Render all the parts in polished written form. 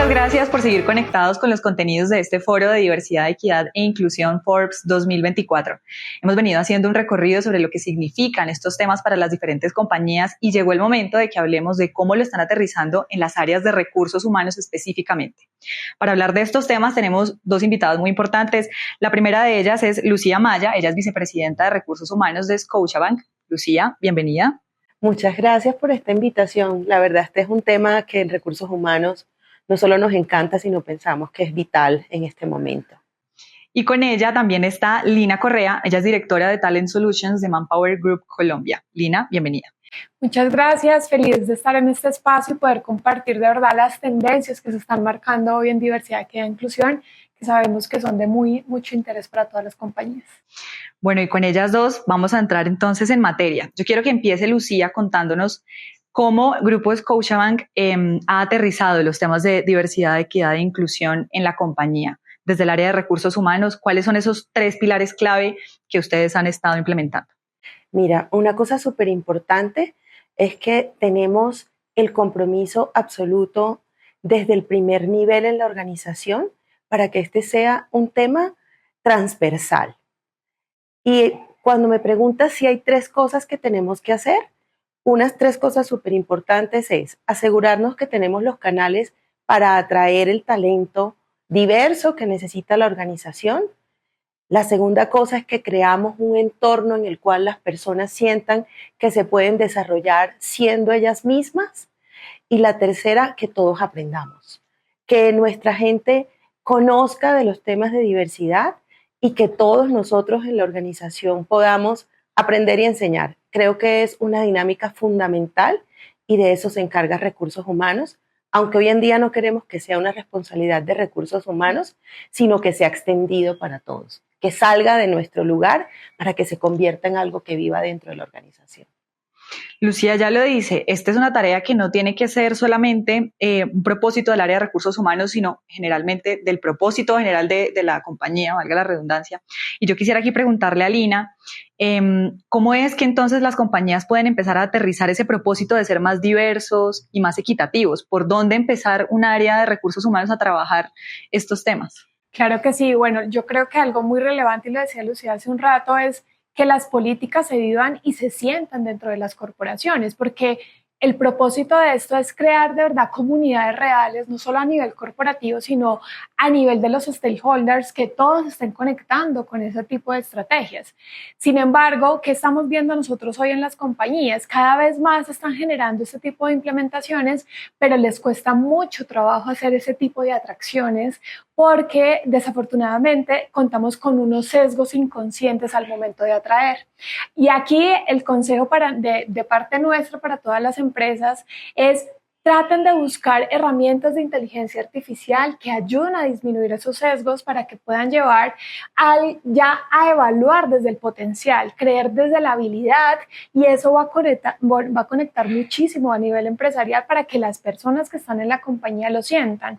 Muchas gracias por seguir conectados con los contenidos de este Foro de Diversidad, Equidad e Inclusión Forbes 2024. Hemos venido haciendo un recorrido sobre lo que significan estos temas para las diferentes compañías y llegó el momento de que hablemos de cómo lo están aterrizando en las áreas de recursos humanos específicamente. Para hablar de estos temas tenemos dos invitados muy importantes. La primera de ellas es Lucía Maya, ella es vicepresidenta de Recursos Humanos de Scotiabank. Lucía, bienvenida. Muchas gracias por esta invitación. La verdad, este es un tema que en recursos humanos no solo nos encanta, sino pensamos que es vital en este momento. Y con ella también está Lina Correa, ella es directora de Talent Solutions de Manpower Group Colombia. Lina, bienvenida. Muchas gracias, feliz de estar en este espacio y poder compartir de verdad las tendencias que se están marcando hoy en diversidad, equidad e inclusión, que sabemos que son de mucho interés para todas las compañías. Bueno, y con ellas dos vamos a entrar entonces en materia. Yo quiero que empiece Lucía contándonos cómo Grupo Scotiabank ha aterrizado los temas de diversidad, equidad e inclusión en la compañía. Desde el área de recursos humanos, ¿cuáles son esos 3 pilares clave que ustedes han estado implementando? Mira, una cosa súper importante es que tenemos el compromiso absoluto desde el primer nivel en la organización para que este sea un tema transversal. Y cuando me preguntas si hay 3 cosas que tenemos que hacer, unas 3 cosas súper importantes es asegurarnos que tenemos los canales para atraer el talento diverso que necesita la organización. La segunda cosa es que creamos un entorno en el cual las personas sientan que se pueden desarrollar siendo ellas mismas. Y la tercera, que todos aprendamos, que nuestra gente conozca de los temas de diversidad y que todos nosotros en la organización podamos aprender y enseñar. Creo que es una dinámica fundamental y de eso se encarga Recursos Humanos, aunque hoy en día no queremos que sea una responsabilidad de Recursos Humanos, sino que sea extendido para todos, que salga de nuestro lugar para que se convierta en algo que viva dentro de la organización. Lucía ya lo dice, esta es una tarea que no tiene que ser solamente un propósito del área de recursos humanos, sino generalmente del propósito general de la compañía, valga la redundancia. Y yo quisiera aquí preguntarle a Lina, ¿cómo es que entonces las compañías pueden empezar a aterrizar ese propósito de ser más diversos y más equitativos? ¿Por dónde empezar un área de recursos humanos a trabajar estos temas? Claro que sí. Bueno, yo creo que algo muy relevante, y lo decía Lucía hace un rato, es que las políticas se vivan y se sientan dentro de las corporaciones, porque el propósito de esto es crear de verdad comunidades reales, no solo a nivel corporativo, sino a nivel de los stakeholders, que todos estén conectando con ese tipo de estrategias. Sin embargo, ¿qué estamos viendo nosotros hoy en las compañías? Cada vez más están generando este tipo de implementaciones, pero les cuesta mucho trabajo hacer ese tipo de atracciones porque desafortunadamente contamos con unos sesgos inconscientes al momento de atraer. Y aquí el consejo de parte nuestra para todas las empresas es: traten de buscar herramientas de inteligencia artificial que ayuden a disminuir esos sesgos para que puedan llevar ya a evaluar desde el potencial, creer desde la habilidad, y eso va a conectar muchísimo a nivel empresarial para que las personas que están en la compañía lo sientan.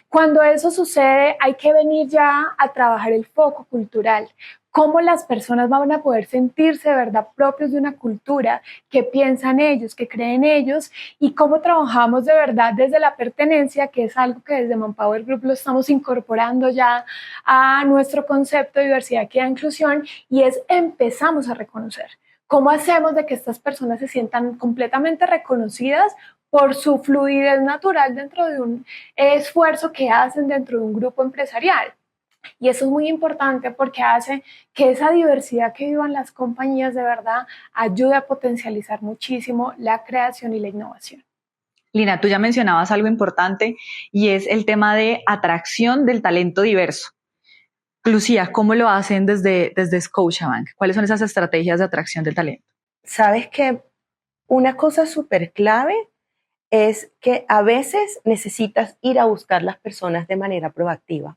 Cuando eso sucede, hay que venir ya a trabajar el foco cultural. Cómo las personas van a poder sentirse de verdad propios de una cultura, que piensan ellos, que creen ellos, y cómo trabajamos de verdad desde la pertenencia, que es algo que desde Manpower Group lo estamos incorporando ya a nuestro concepto de diversidad, equidad e inclusión, y empezamos a reconocer. ¿Cómo hacemos de que estas personas se sientan completamente reconocidas por su fluidez natural dentro de un esfuerzo que hacen dentro de un grupo empresarial? Y eso es muy importante porque hace que esa diversidad que vivan las compañías de verdad ayude a potencializar muchísimo la creación y la innovación. Lina, tú ya mencionabas algo importante y es el tema de atracción del talento diverso. Lucía, ¿cómo lo hacen desde Scotiabank? ¿Cuáles son esas estrategias de atracción del talento? Sabes que una cosa súper clave es que a veces necesitas ir a buscar las personas de manera proactiva,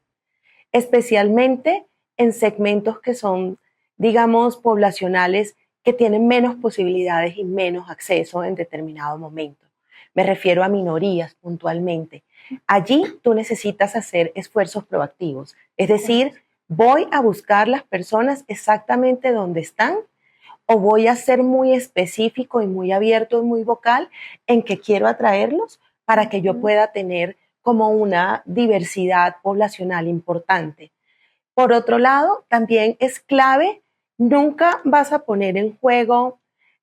especialmente en segmentos que son, digamos, poblacionales, que tienen menos posibilidades y menos acceso en determinado momento. Me refiero a minorías puntualmente. Allí tú necesitas hacer esfuerzos proactivos, es decir, voy a buscar las personas exactamente donde están, o voy a ser muy específico y muy abierto y muy vocal en que quiero atraerlos para que yo pueda tener como una diversidad poblacional importante. Por otro lado, también es clave, nunca vas a poner en juego,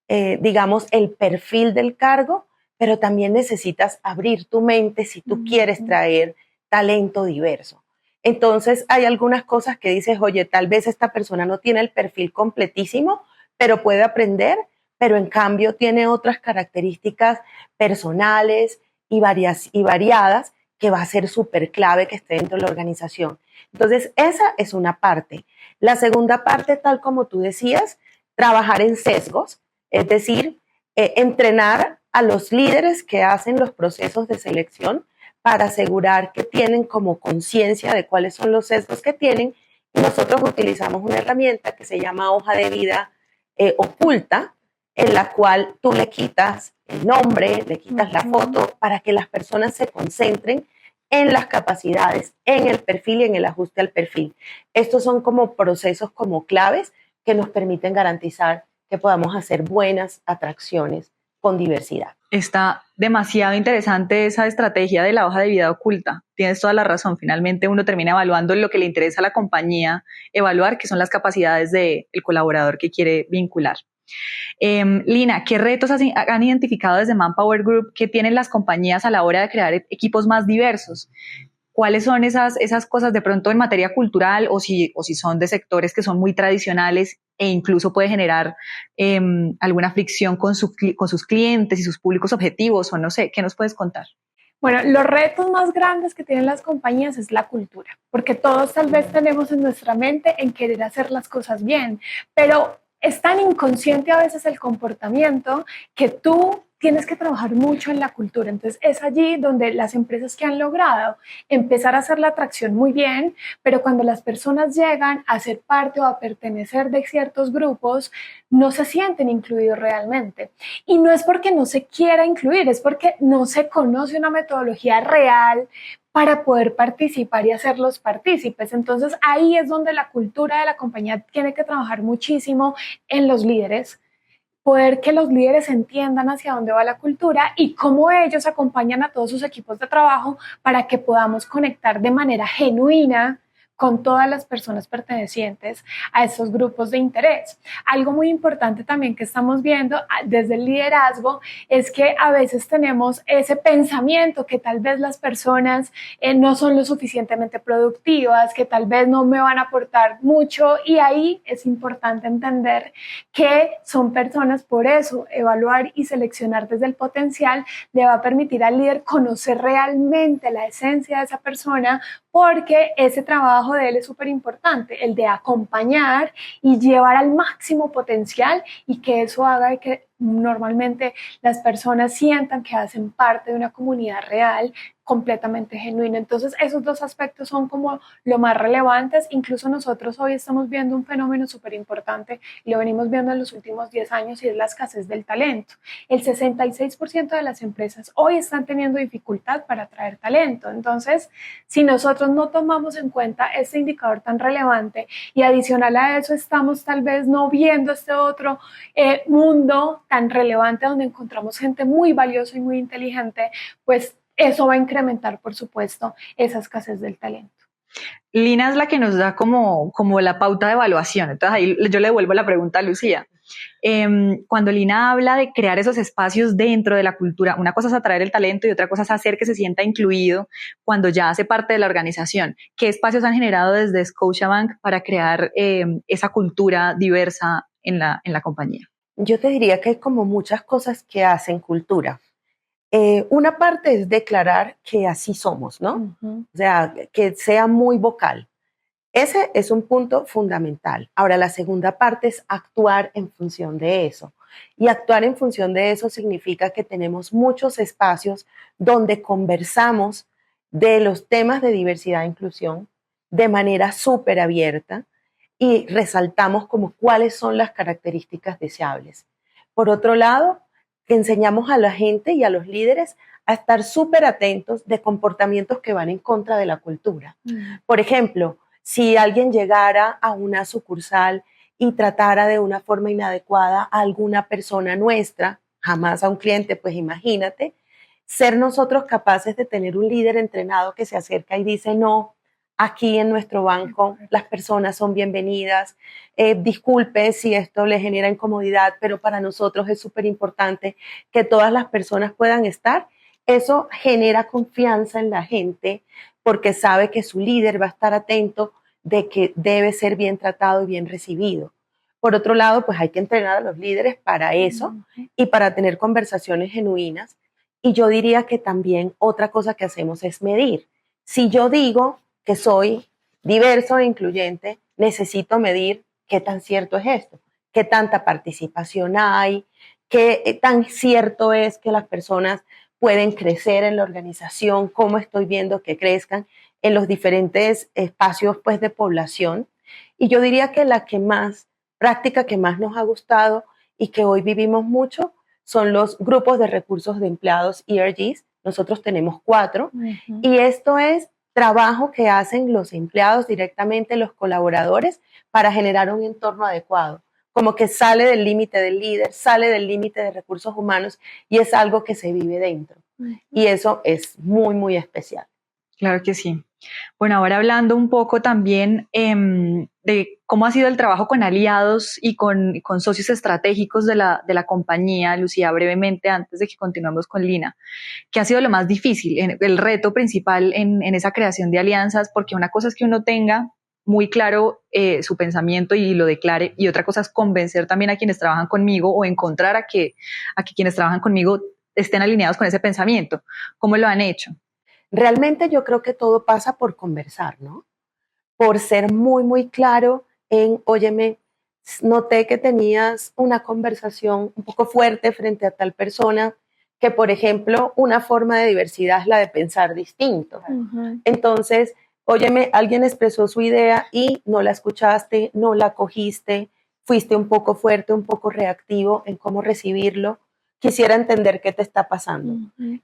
digamos, el perfil del cargo, pero también necesitas abrir tu mente si tú quieres traer talento diverso. Entonces, hay algunas cosas que dices, oye, tal vez esta persona no tiene el perfil completísimo, pero puede aprender, pero en cambio tiene otras características personales y variadas que va a ser súper clave que esté dentro de la organización. Entonces, esa es una parte. La segunda parte, tal como tú decías, trabajar en sesgos, es decir, entrenar a los líderes que hacen los procesos de selección para asegurar que tienen como conciencia de cuáles son los sesgos que tienen. Y nosotros utilizamos una herramienta que se llama hoja de vida oculta, en la cual tú le quitas el nombre, le quitas la foto, para que las personas se concentren en las capacidades, en el perfil y en el ajuste al perfil. Estos son como procesos como claves que nos permiten garantizar que podamos hacer buenas atracciones con diversidad. Está demasiado interesante esa estrategia de la hoja de vida oculta. Tienes toda la razón. Finalmente uno termina evaluando lo que le interesa a la compañía evaluar, que son las capacidades del colaborador que quiere vincular. Lina, ¿qué retos han identificado desde Manpower Group que tienen las compañías a la hora de crear equipos más diversos? ¿Cuáles son esas cosas de pronto en materia cultural o si son de sectores que son muy tradicionales e incluso puede generar alguna fricción con sus clientes y sus públicos objetivos o no sé? ¿Qué nos puedes contar? Bueno, los retos más grandes que tienen las compañías es la cultura, porque todos tal vez tenemos en nuestra mente en querer hacer las cosas bien, pero es tan inconsciente a veces el comportamiento que tú tienes que trabajar mucho en la cultura. Entonces es allí donde las empresas que han logrado empezar a hacer la atracción muy bien, pero cuando las personas llegan a ser parte o a pertenecer de ciertos grupos, no se sienten incluidos realmente. Y no es porque no se quiera incluir, es porque no se conoce una metodología real para poder participar y hacerlos partícipes. Entonces ahí es donde la cultura de la compañía tiene que trabajar muchísimo en los líderes, poder que los líderes entiendan hacia dónde va la cultura y cómo ellos acompañan a todos sus equipos de trabajo para que podamos conectar de manera genuina con todas las personas pertenecientes a esos grupos de interés. Algo muy importante también que estamos viendo desde el liderazgo es que a veces tenemos ese pensamiento que tal vez las personas no son lo suficientemente productivas, que tal vez no me van a aportar mucho y ahí es importante entender que son personas, por eso evaluar y seleccionar desde el potencial le va a permitir al líder conocer realmente la esencia de esa persona, porque ese trabajo de él es súper importante, el de acompañar y llevar al máximo potencial y que eso haga que normalmente las personas sientan que hacen parte de una comunidad real, completamente genuina. Entonces esos dos aspectos son como lo más relevantes. Incluso nosotros hoy estamos viendo un fenómeno súper importante y lo venimos viendo en los últimos 10 años y es la escasez del talento. El 66% de las empresas hoy están teniendo dificultad para atraer talento. Entonces, si nosotros no tomamos en cuenta este indicador tan relevante y adicional a eso estamos tal vez no viendo este otro mundo tan relevante donde encontramos gente muy valiosa y muy inteligente, pues eso va a incrementar, por supuesto, esa escasez del talento. Lina es la que nos da como la pauta de evaluación. Entonces ahí yo le devuelvo la pregunta a Lucía. Cuando Lina habla de crear esos espacios dentro de la cultura, una cosa es atraer el talento y otra cosa es hacer que se sienta incluido cuando ya hace parte de la organización. ¿Qué espacios han generado desde Scotiabank para crear esa cultura diversa en la compañía? Yo te diría que hay como muchas cosas que hacen cultura. Una parte es declarar que así somos, ¿no? O sea, que sea muy vocal. Ese es un punto fundamental. Ahora, la segunda parte es actuar en función de eso. Y actuar en función de eso significa que tenemos muchos espacios donde conversamos de los temas de diversidad e inclusión de manera súper abierta y resaltamos como cuáles son las características deseables. Por otro lado, enseñamos a la gente y a los líderes a estar súper atentos de comportamientos que van en contra de la cultura. Por ejemplo, si alguien llegara a una sucursal y tratara de una forma inadecuada a alguna persona nuestra, jamás a un cliente, pues imagínate, ser nosotros capaces de tener un líder entrenado que se acerca y dice, no, aquí en nuestro banco las personas son bienvenidas, disculpe si esto le genera incomodidad, pero para nosotros es súper importante que todas las personas puedan estar. Eso genera confianza en la gente porque sabe que su líder va a estar atento de que debe ser bien tratado y bien recibido. Por otro lado, pues hay que entrenar a los líderes para eso y para tener conversaciones genuinas. Y yo diría que también otra cosa que hacemos es medir. Si yo digo que soy diverso e incluyente, necesito medir qué tan cierto es esto, qué tanta participación hay, qué tan cierto es que las personas pueden crecer en la organización, cómo estoy viendo que crezcan en los diferentes espacios pues, de población. Y yo diría que la práctica que más nos ha gustado y que hoy vivimos mucho son los grupos de recursos de empleados, ERGs. Nosotros tenemos 4. Y esto es trabajo que hacen los empleados directamente, los colaboradores, para generar un entorno adecuado. Como que sale del límite del líder, sale del límite de recursos humanos y es algo que se vive dentro. Y eso es muy, muy especial. Claro que sí. Bueno, ahora hablando un poco también de cómo ha sido el trabajo con aliados y con socios estratégicos de la compañía, Lucía, brevemente, antes de que continuemos con Lina, ¿qué ha sido lo más difícil, el reto principal en esa creación de alianzas? Porque una cosa es que uno tenga muy claro su pensamiento y lo declare, y otra cosa es convencer también a quienes trabajan conmigo o encontrar a que quienes trabajan conmigo estén alineados con ese pensamiento. ¿Cómo lo han hecho? Realmente yo creo que todo pasa por conversar, ¿no? Por ser muy, muy claro en, óyeme, noté que tenías una conversación un poco fuerte frente a tal persona, que por ejemplo, una forma de diversidad es la de pensar distinto. Entonces, óyeme, alguien expresó su idea y no la escuchaste, no la cogiste, fuiste un poco fuerte, un poco reactivo en cómo recibirlo. Quisiera entender qué te está pasando.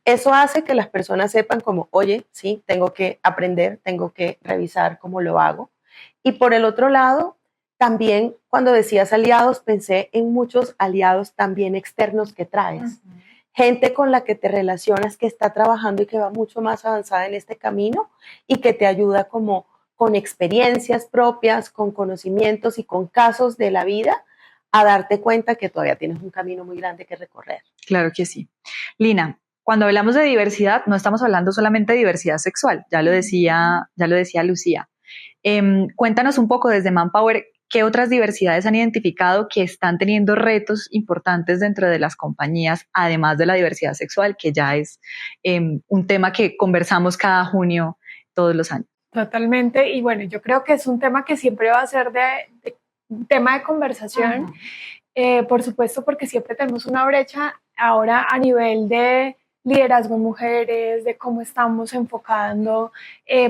Eso hace que las personas sepan como, oye, sí, tengo que aprender, tengo que revisar cómo lo hago. Y por el otro lado, también cuando decías aliados, pensé en muchos aliados también externos que traes. Gente con la que te relacionas que está trabajando y que va mucho más avanzada en este camino y que te ayuda como con experiencias propias, con conocimientos y con casos de la vida, a darte cuenta que todavía tienes un camino muy grande que recorrer. Claro que sí. Lina, cuando hablamos de diversidad, no estamos hablando solamente de diversidad sexual, ya lo decía Lucía. Cuéntanos un poco desde Manpower, ¿qué otras diversidades han identificado que están teniendo retos importantes dentro de las compañías, además de la diversidad sexual, que ya es un tema que conversamos cada junio todos los años? Totalmente, y bueno, yo creo que es un tema que siempre va a ser de tema de conversación, por supuesto, porque siempre tenemos una brecha ahora a nivel de liderazgo en mujeres, de cómo estamos enfocando,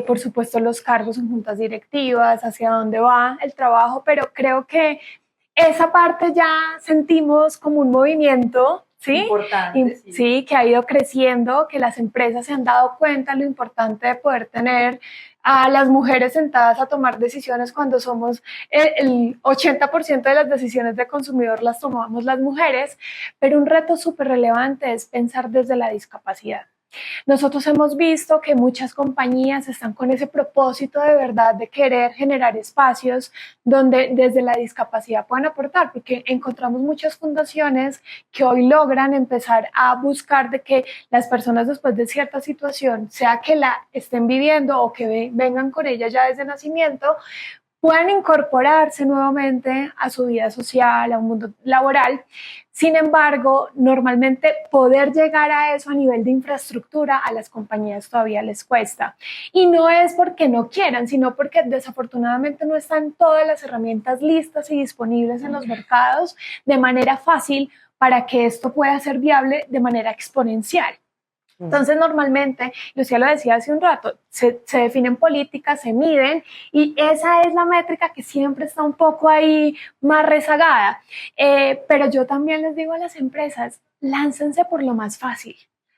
por supuesto, los cargos en juntas directivas, hacia dónde va el trabajo, pero creo que esa parte ya sentimos como un movimiento, ¿sí? Importante, sí. Sí, que ha ido creciendo, que las empresas se han dado cuenta de lo importante de poder tener a las mujeres sentadas a tomar decisiones cuando somos el 80% de las decisiones de consumidor las tomamos las mujeres, pero un reto súper relevante es pensar desde la discapacidad. Nosotros hemos visto que muchas compañías están con ese propósito de verdad de querer generar espacios donde desde la discapacidad puedan aportar, porque encontramos muchas fundaciones que hoy logran empezar a buscar de que las personas después de cierta situación, sea que la estén viviendo o que vengan con ella ya desde nacimiento, puedan incorporarse nuevamente a su vida social, a un mundo laboral. Sin embargo, normalmente poder llegar a eso a nivel de infraestructura a las compañías todavía les cuesta. Y no es porque no quieran, sino porque desafortunadamente no están todas las herramientas listas y disponibles en los mercados de manera fácil para que esto pueda ser viable de manera exponencial. Entonces, normalmente, Lucía lo decía hace un rato, se definen políticas, se miden y esa es la métrica que siempre está un poco ahí más rezagada. Pero yo también les digo a las empresas, láncense por lo más fácil,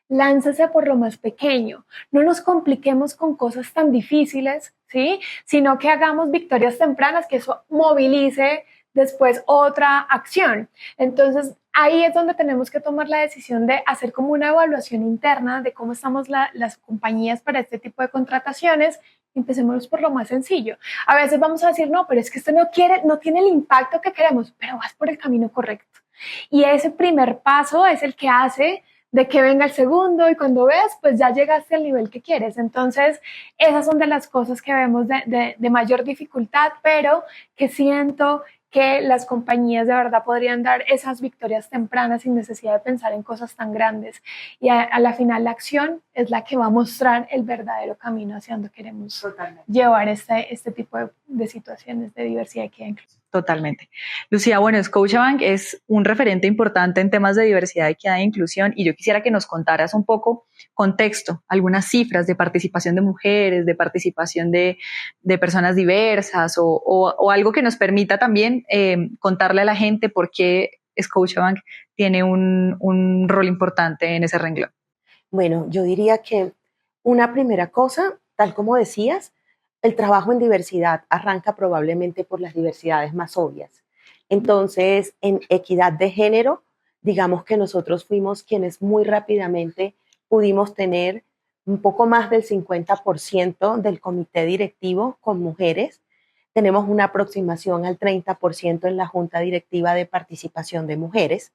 láncense por lo más pequeño, no nos compliquemos con cosas tan difíciles, ¿sí? Sino que hagamos victorias tempranas, que eso movilice después otra acción. Entonces, ahí es donde tenemos que tomar la decisión de hacer como una evaluación interna de cómo estamos las compañías para este tipo de contrataciones. Empecemos por lo más sencillo. A veces vamos a decir, no, pero es que esto no tiene el impacto que queremos, pero vas por el camino correcto. Y ese primer paso es el que hace de que venga el segundo y cuando ves, pues ya llegaste al nivel que quieres. Entonces, esas son de las cosas que vemos de mayor dificultad, pero que siento que las compañías de verdad podrían dar esas victorias tempranas sin necesidad de pensar en cosas tan grandes. Y a la final la acción es la que va a mostrar el verdadero camino hacia donde queremos llevar este tipo de situaciones de diversidad, equidad e inclusión. Totalmente. Lucía, bueno, Scotiabank es un referente importante en temas de diversidad, equidad e inclusión y yo quisiera que nos contaras un poco contexto, algunas cifras de participación de mujeres, de participación de personas diversas o algo que nos permita también contarle a la gente por qué Scotiabank tiene un rol importante en ese renglón. Bueno, yo diría que una primera cosa, tal como decías, el trabajo en diversidad arranca probablemente por las diversidades más obvias. Entonces, en equidad de género, digamos que nosotros fuimos quienes muy rápidamente pudimos tener un poco más del 50% del comité directivo con mujeres. Tenemos una aproximación al 30% en la junta directiva de participación de mujeres.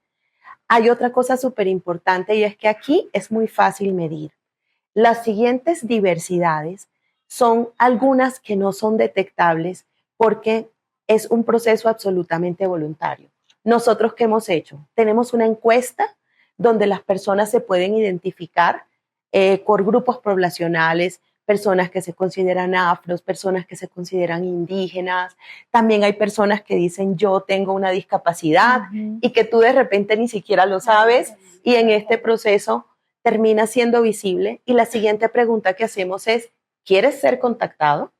Hay otra cosa súper importante y es que aquí es muy fácil medir. Las siguientes diversidades son algunas que no son detectables porque es un proceso absolutamente voluntario. Nosotros, ¿qué hemos hecho? Tenemos una encuesta donde las personas se pueden identificar por grupos poblacionales, personas que se consideran afros, personas que se consideran indígenas. También hay personas que dicen yo tengo una discapacidad y que tú de repente ni siquiera lo sabes y en este proceso termina siendo visible. Y la siguiente pregunta que hacemos es, ¿quieres ser contactado?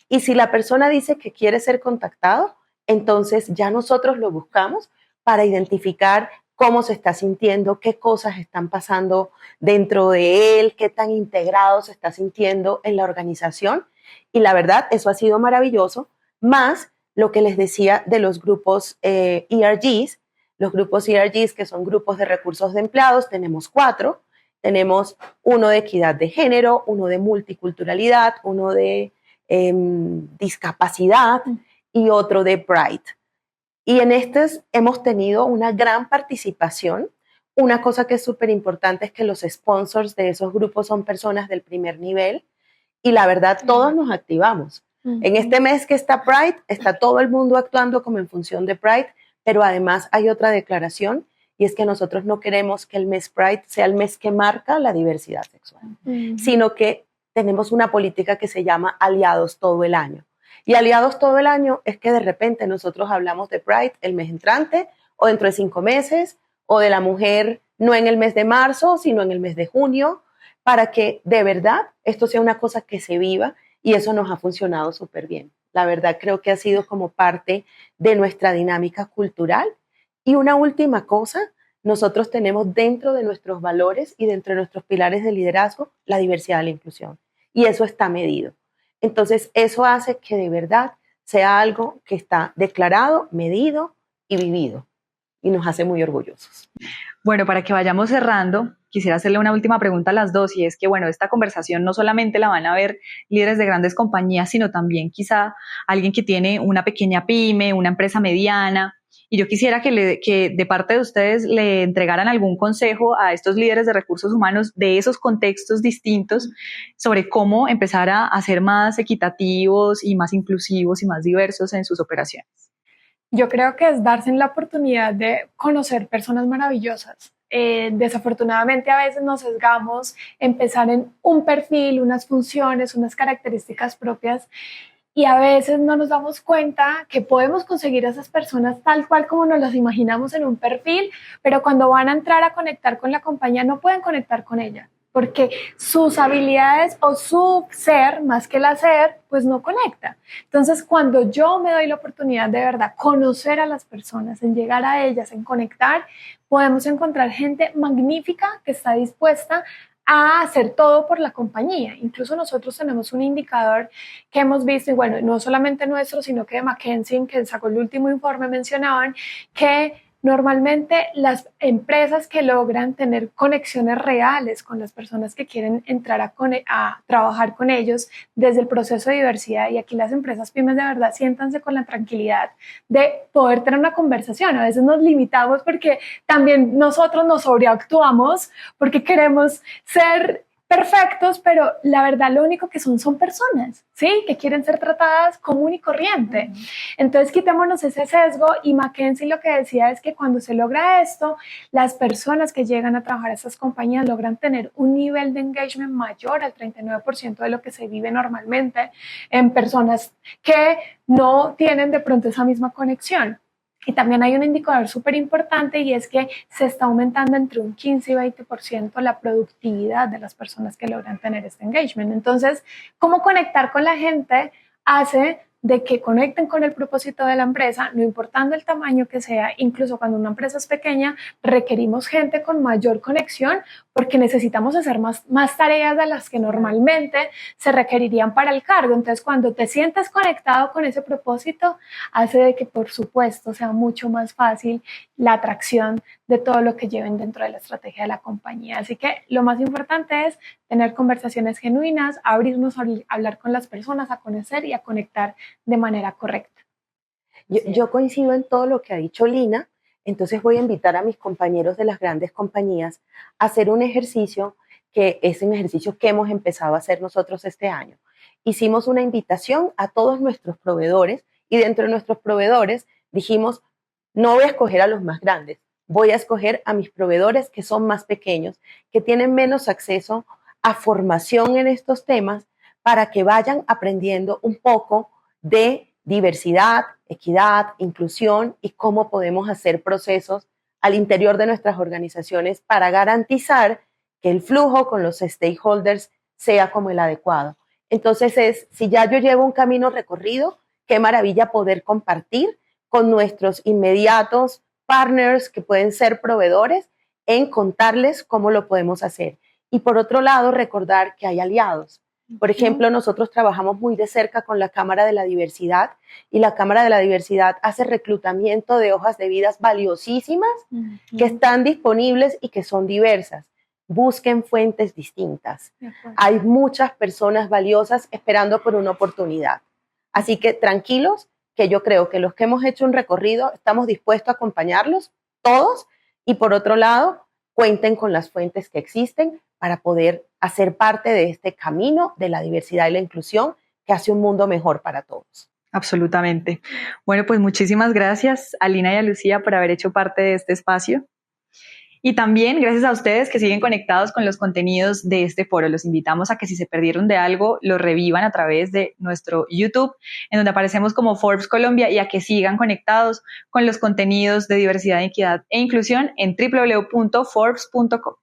Y si la persona dice que quiere ser contactado, entonces ya nosotros lo buscamos para identificar cómo se está sintiendo, qué cosas están pasando dentro de él, qué tan integrado se está sintiendo en la organización. Y la verdad, eso ha sido maravilloso, más lo que les decía de los grupos ERGs. Los grupos ERGs, que son grupos de recursos de empleados, tenemos 4. Tenemos uno de equidad de género, uno de multiculturalidad, uno de discapacidad y otro de Pride. Y en estos hemos tenido una gran participación. Una cosa que es súper importante es que los sponsors de esos grupos son personas del primer nivel y la verdad todos nos activamos. En este mes que está Pride, está todo el mundo actuando como en función de Pride, pero además hay otra declaración y es que nosotros no queremos que el mes Pride sea el mes que marca la diversidad sexual, sino que tenemos una política que se llama aliados todo el año. Y aliados todo el año es que de repente nosotros hablamos de Pride el mes entrante o dentro de 5 meses o de la mujer no en el mes de marzo, sino en el mes de junio, para que de verdad esto sea una cosa que se viva y eso nos ha funcionado súper bien. La verdad creo que ha sido como parte de nuestra dinámica cultural. Y una última cosa, nosotros tenemos dentro de nuestros valores y dentro de nuestros pilares de liderazgo la diversidad y la inclusión. Y eso está medido. Entonces, eso hace que de verdad sea algo que está declarado, medido y vivido. Y nos hace muy orgullosos. Bueno, para que vayamos cerrando, quisiera hacerle una última pregunta a las dos y es que, bueno, esta conversación no solamente la van a ver líderes de grandes compañías, sino también quizá alguien que tiene una pequeña pyme, una empresa mediana. Y yo quisiera que de parte de ustedes le entregaran algún consejo a estos líderes de recursos humanos de esos contextos distintos sobre cómo empezar a ser más equitativos y más inclusivos y más diversos en sus operaciones. Yo creo que es darse la oportunidad de conocer personas maravillosas. Desafortunadamente a veces nos sesgamos en pensar en un perfil, unas funciones, unas características propias y a veces no nos damos cuenta que podemos conseguir a esas personas tal cual como nos las imaginamos en un perfil, pero cuando van a entrar a conectar con la compañía no pueden conectar con ella, porque sus habilidades o su ser, más que el hacer, pues no conecta. Entonces, cuando yo me doy la oportunidad de verdad conocer a las personas, en llegar a ellas, en conectar, podemos encontrar gente magnífica que está dispuesta a hacer todo por la compañía. Incluso nosotros tenemos un indicador que hemos visto, y bueno, no solamente nuestro, sino que de McKinsey, que sacó el último informe, mencionaban que normalmente las empresas que logran tener conexiones reales con las personas que quieren entrar a trabajar con ellos desde el proceso de diversidad, y aquí las empresas pymes de verdad siéntanse con la tranquilidad de poder tener una conversación. A veces nos limitamos porque también nosotros nos sobreactuamos porque queremos ser perfectos, pero la verdad lo único que son personas, ¿sí? Que quieren ser tratadas común y corriente. Entonces quitémonos ese sesgo, y McKinsey lo que decía es que cuando se logra esto, las personas que llegan a trabajar a estas compañías logran tener un nivel de engagement mayor al 39% de lo que se vive normalmente en personas que no tienen de pronto esa misma conexión. Y también hay un indicador súper importante, y es que se está aumentando entre un 15 y 20% la productividad de las personas que logran tener este engagement. Entonces, cómo conectar con la gente hace de que conecten con el propósito de la empresa, no importando el tamaño que sea. Incluso cuando una empresa es pequeña, requerimos gente con mayor conexión porque necesitamos hacer más tareas de las que normalmente se requerirían para el cargo. Entonces, cuando te sientes conectado con ese propósito, hace de que, por supuesto, sea mucho más fácil la atracción de todo lo que lleven dentro de la estrategia de la compañía. Así que lo más importante es tener conversaciones genuinas, abrirnos a hablar con las personas, a conocer y a conectar de manera correcta. Yo coincido en todo lo que ha dicho Lina, entonces voy a invitar a mis compañeros de las grandes compañías a hacer un ejercicio que es un ejercicio que hemos empezado a hacer nosotros este año. Hicimos una invitación a todos nuestros proveedores, y dentro de nuestros proveedores dijimos, no voy a escoger a los más grandes, voy a escoger a mis proveedores que son más pequeños, que tienen menos acceso a formación en estos temas, para que vayan aprendiendo un poco de diversidad, equidad, inclusión, y cómo podemos hacer procesos al interior de nuestras organizaciones para garantizar que el flujo con los stakeholders sea como el adecuado. Entonces si ya yo llevo un camino recorrido, qué maravilla poder compartir con nuestros inmediatos partners, que pueden ser proveedores, en contarles cómo lo podemos hacer. Y por otro lado, recordar que hay aliados. Por ejemplo, nosotros trabajamos muy de cerca con la Cámara de la Diversidad, y la Cámara de la Diversidad hace reclutamiento de hojas de vidas valiosísimas que están disponibles y que son diversas. Busquen fuentes distintas. Hay muchas personas valiosas esperando por una oportunidad. Así que tranquilos, que yo creo que los que hemos hecho un recorrido estamos dispuestos a acompañarlos todos, y por otro lado, cuenten con las fuentes que existen para poder hacer parte de este camino de la diversidad y la inclusión que hace un mundo mejor para todos. Absolutamente. Bueno, pues muchísimas gracias a Lina y a Lucía por haber hecho parte de este espacio. Y también gracias a ustedes que siguen conectados con los contenidos de este foro. Los invitamos a que, si se perdieron de algo, lo revivan a través de nuestro YouTube, en donde aparecemos como Forbes Colombia, y a que sigan conectados con los contenidos de diversidad, equidad e inclusión en www.forbes.com.